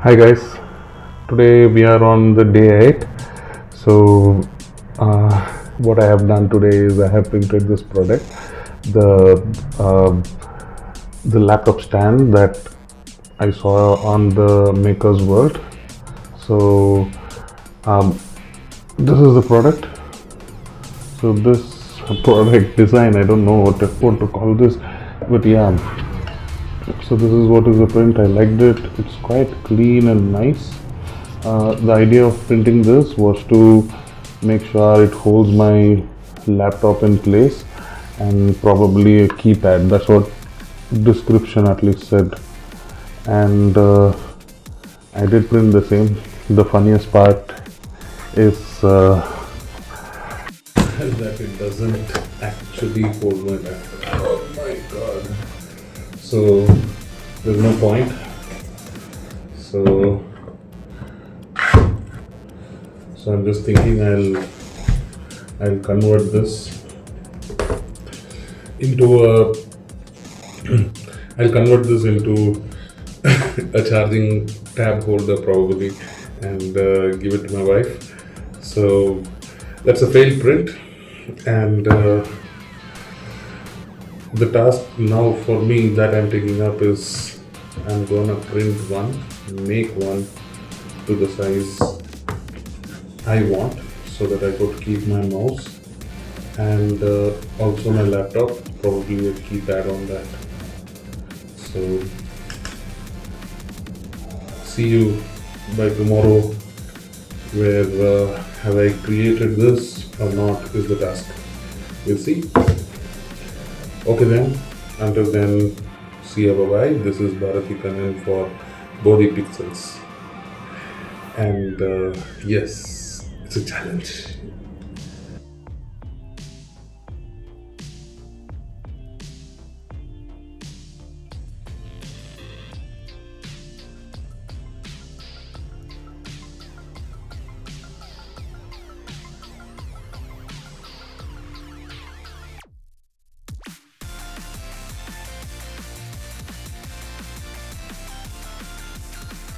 Hi guys, today we are on the day 8. So what I have done today is I have printed this product, the uh, the laptop stand that I saw on the Maker's World. So um, this is the product. So this product design, I don't know what to call this, but yeah. So this is what is the print. I liked it. It's quite clean and nice. The idea of printing this was to make sure it holds my laptop in place and probably a keypad. That's what description at least said. And I did print the same. The funniest part is that it doesn't actually hold my laptop. Oh my god. So there's no point. So I'm just thinking I'll convert this into a I'll convert this into a charging tab holder probably, and give it to my wife. So that's a failed print, and the task now for me that I'm taking up is I'm gonna print one, make one to the size I want, so that I could keep my mouse and also my laptop, probably a keypad on that. So see you by tomorrow, where have I created this or not is the task. We'll see. Okay then, until then, see you, bye bye. This is Bharati Kanan for Bodhi Pixels, and yes, it's a challenge.